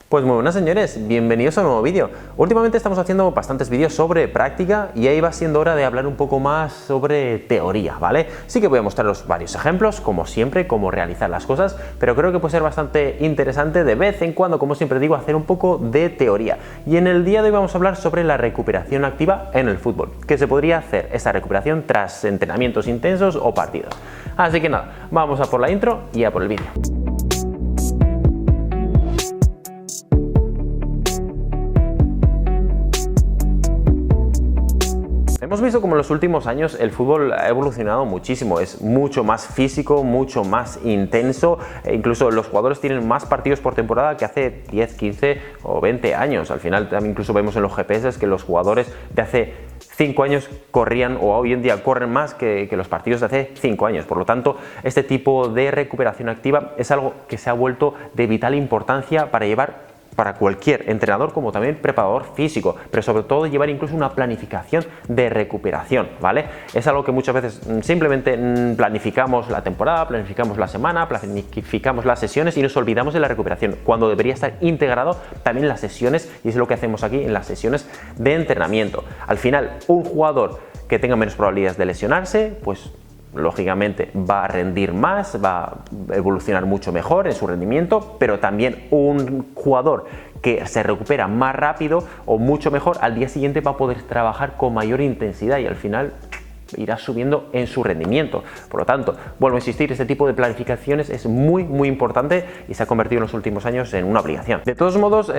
Pues muy buenas señores, bienvenidos a un nuevo vídeo. Últimamente estamos haciendo bastantes vídeos sobre práctica y ahí va siendo hora de hablar un poco más sobre teoría, ¿vale? Sí que voy a mostraros varios ejemplos, como siempre, cómo realizar las cosas, pero creo que puede ser bastante interesante de vez en cuando, como siempre digo, hacer un poco de teoría. Y en el día de hoy vamos a hablar sobre la recuperación activa en el fútbol, que se podría hacer esa recuperación tras entrenamientos intensos o partidos. Así que nada, vamos a por la intro y a por el vídeo. Hemos visto como en los últimos años el fútbol ha evolucionado muchísimo, es mucho más físico, mucho más intenso, e incluso los jugadores tienen más partidos por temporada que hace 10, 15 o 20 años. Al final también incluso vemos en los GPS que los jugadores de hace 5 años corrían o hoy en día corren más que los partidos de hace 5 años. Por lo tanto, este tipo de recuperación activa es algo que se ha vuelto de vital importancia para llevar para cualquier entrenador como también preparador físico, pero sobre todo llevar incluso una planificación de recuperación, ¿vale? Es algo que muchas veces simplemente planificamos la temporada, planificamos la semana, planificamos las sesiones y nos olvidamos de la recuperación, cuando debería estar integrado también en las sesiones, y es lo que hacemos aquí en las sesiones de entrenamiento. Al final, un jugador que tenga menos probabilidades de lesionarse, pues lógicamente va a rendir más, va a evolucionar mucho mejor en su rendimiento, pero también un jugador que se recupera más rápido o mucho mejor, al día siguiente va a poder trabajar con mayor intensidad y al final irá subiendo en su rendimiento. Por lo tanto, vuelvo a insistir, este tipo de planificaciones es muy importante y se ha convertido en los últimos años en una obligación. De todos modos,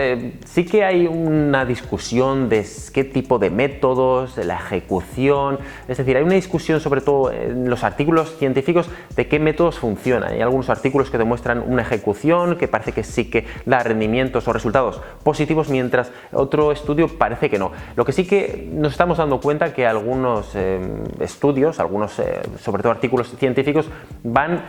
sí que hay una discusión de qué tipo de métodos, de la ejecución, es decir, hay una discusión sobre todo en los artículos científicos de qué métodos funcionan. Hay algunos artículos que demuestran una ejecución que parece que sí que da rendimientos o resultados positivos, mientras otro estudio parece que no. Lo que sí que nos estamos dando cuenta que algunos estudios, algunos sobre todo artículos científicos, van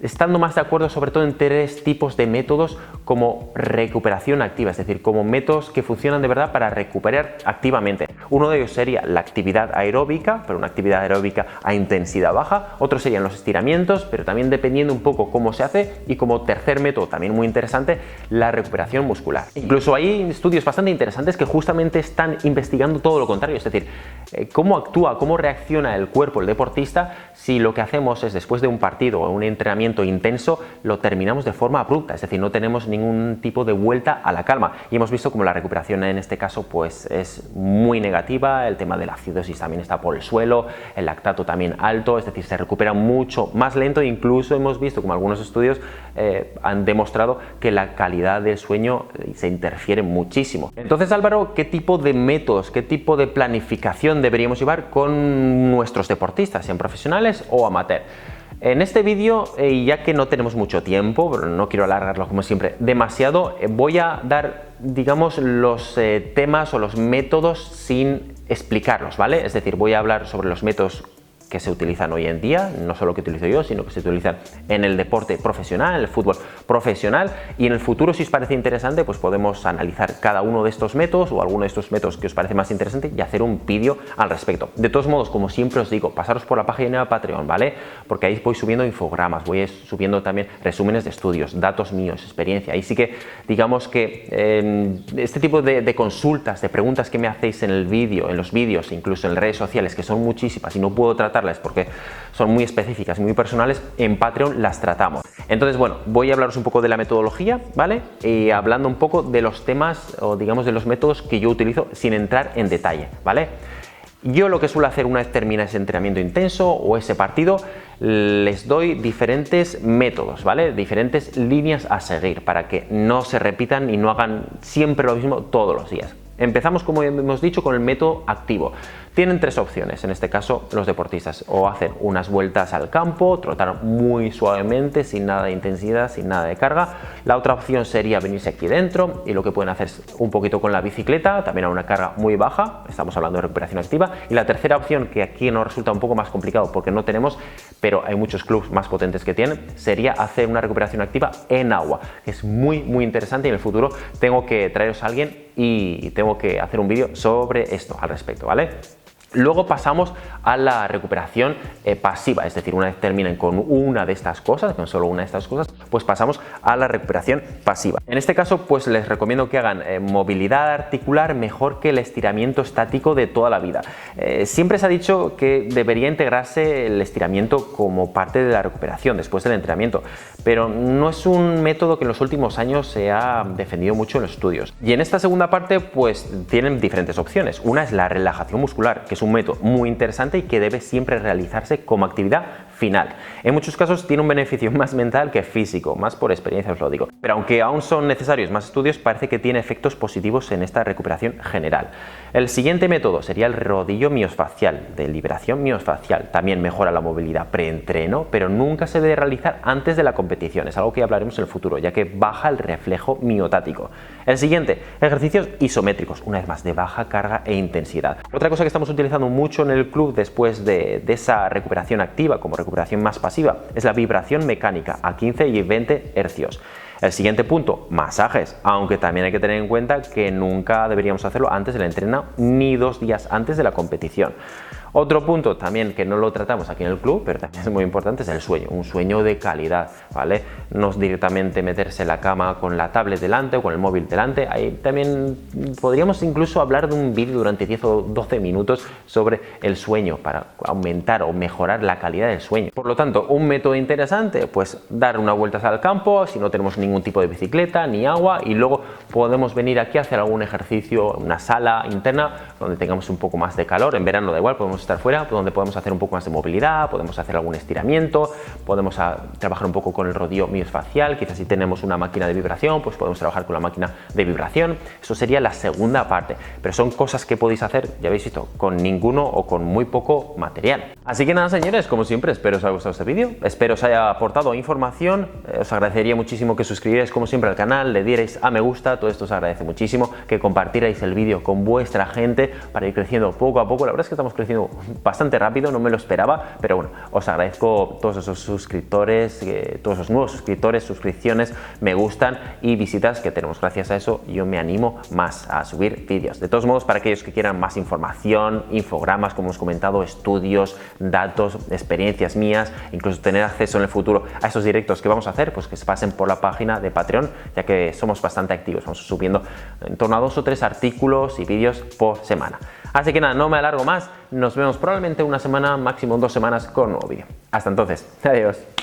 estando más de acuerdo sobre todo en 3 tipos de métodos como recuperación activa, es decir, como métodos que funcionan de verdad para recuperar activamente. Uno de ellos sería la actividad aeróbica, pero una actividad aeróbica a intensidad baja. Otro serían los estiramientos, pero también dependiendo un poco cómo se hace. Y como tercer método, también muy interesante, la recuperación muscular. Incluso hay estudios bastante interesantes que justamente están investigando todo lo contrario, es decir, cómo actúa, cómo reacciona el cuerpo, el deportista, si lo que hacemos es después de un partido o un entrenamiento intenso, lo terminamos de forma abrupta, es decir, no tenemos ningún tipo de vuelta a la calma. Y hemos visto como la recuperación en este caso pues es muy negativa, el tema de la acidosis también está por el suelo, el lactato también alto, es decir, se recupera mucho más lento. Incluso hemos visto como algunos estudios han demostrado que la calidad del sueño se interfiere muchísimo. Entonces, Álvaro, ¿qué tipo de métodos, qué tipo de planificación deberíamos llevar con nuestros deportistas, sean profesionales o amateur? En este vídeo, ya que no tenemos mucho tiempo, pero no quiero alargarlo como siempre demasiado, voy a dar, digamos, los temas o los métodos sin explicarlos, ¿vale? Es decir, voy a hablar sobre los métodos que se utilizan hoy en día, no solo que utilizo yo, sino que se utilizan en el deporte profesional, en el fútbol profesional, y en el futuro, si os parece interesante, pues podemos analizar cada uno de estos métodos o alguno de estos métodos que os parece más interesante y hacer un vídeo al respecto. De todos modos, como siempre os digo, pasaros por la página de Patreon, ¿vale? Porque ahí voy subiendo infogramas, voy subiendo también resúmenes de estudios, datos míos, experiencia. Ahí sí que, digamos que este tipo de consultas, de preguntas que me hacéis en el vídeo, en los vídeos, incluso en redes sociales, que son muchísimas y no puedo tratarlas porque son muy específicas y muy personales, en Patreon las tratamos. Entonces, bueno, voy a hablaros un poco de la metodología, ¿vale? Y hablando un poco de los temas o digamos de los métodos que yo utilizo sin entrar en detalle, ¿vale? Yo lo que suelo hacer una vez termina ese entrenamiento intenso o ese partido, les doy diferentes métodos, ¿vale? Diferentes líneas a seguir para que no se repitan y no hagan siempre lo mismo todos los días. Empezamos, como hemos dicho, con el método activo. Tienen 3 opciones, en este caso los deportistas: o hacen unas vueltas al campo, trotar muy suavemente, sin nada de intensidad, sin nada de carga. La otra opción sería venirse aquí dentro y lo que pueden hacer es un poquito con la bicicleta, también a una carga muy baja, estamos hablando de recuperación activa. Y la tercera opción, que aquí nos resulta un poco más complicado porque no tenemos, pero hay muchos clubes más potentes que tienen, sería hacer una recuperación activa en agua, que es muy interesante, y en el futuro tengo que traeros a alguien y tengo que hacer un vídeo sobre esto al respecto, ¿vale? Luego pasamos a la recuperación pasiva, es decir, una vez terminen con una de estas cosas, con solo una de estas cosas, pues pasamos a la recuperación pasiva. En este caso, pues les recomiendo que hagan movilidad articular mejor que el estiramiento estático de toda la vida. Siempre se ha dicho que debería integrarse el estiramiento como parte de la recuperación después del entrenamiento, pero no es un método que en los últimos años se ha defendido mucho en los estudios. Y en esta segunda parte, pues tienen diferentes opciones. Una es la relajación muscular, que es un método muy interesante y que debe siempre realizarse como actividad final. En muchos casos tiene un beneficio más mental que físico, más por experiencia os lo digo. Pero aunque aún son necesarios más estudios, parece que tiene efectos positivos en esta recuperación general. El siguiente método sería el rodillo miofascial, de liberación miofascial. También mejora la movilidad preentreno, pero nunca se debe realizar antes de la competición. Es algo que hablaremos en el futuro, ya que baja el reflejo miotático. El siguiente, ejercicios isométricos, una vez más de baja carga e intensidad. Otra cosa que estamos utilizando mucho en el club después de esa recuperación activa como recuperación más pasiva es la vibración mecánica a 15 y 20 hercios. El siguiente punto, masajes, aunque también hay que tener en cuenta que nunca deberíamos hacerlo antes del entreno ni 2 días antes de la competición. Otro punto también que no lo tratamos aquí en el club, pero también es muy importante, es el sueño, un sueño de calidad, ¿vale? No es directamente meterse en la cama con la tablet delante o con el móvil delante. Ahí también podríamos incluso hablar de un vídeo durante 10 o 12 minutos sobre el sueño para aumentar o mejorar la calidad del sueño. Por lo tanto, un método interesante, pues dar unas vueltas al campo si no tenemos ningún tipo de bicicleta ni agua, y luego podemos venir aquí a hacer algún ejercicio, una sala interna donde tengamos un poco más de calor. En verano da igual, podemos estar fuera, donde podemos hacer un poco más de movilidad, podemos hacer algún estiramiento, podemos trabajar un poco con el rodillo miofascial. Quizás si tenemos una máquina de vibración, pues podemos trabajar con la máquina de vibración. Eso sería la segunda parte, pero son cosas que podéis hacer, ya habéis visto, con ninguno o con muy poco material. Así que nada, señores, como siempre, espero os haya gustado este vídeo, espero os haya aportado información. Os agradecería muchísimo que suscribierais como siempre al canal, le dierais a me gusta, todo esto os agradece muchísimo, que compartierais el vídeo con vuestra gente para ir creciendo poco a poco. La verdad es que estamos creciendo bastante rápido, no me lo esperaba, pero bueno, os agradezco todos esos suscriptores, todos esos nuevos suscriptores, suscripciones, me gustan y visitas que tenemos. Gracias a eso yo me animo más a subir vídeos. De todos modos, para aquellos que quieran más información, infogramas, como hemos comentado, estudios, datos, experiencias mías, incluso tener acceso en el futuro a esos directos que vamos a hacer, pues que se pasen por la página de Patreon, ya que somos bastante activos, vamos subiendo en torno a 2 o 3 artículos y vídeos por semana. Así que nada, no me alargo más, nos vemos probablemente una semana, máximo 2 semanas con un nuevo vídeo. Hasta entonces, adiós.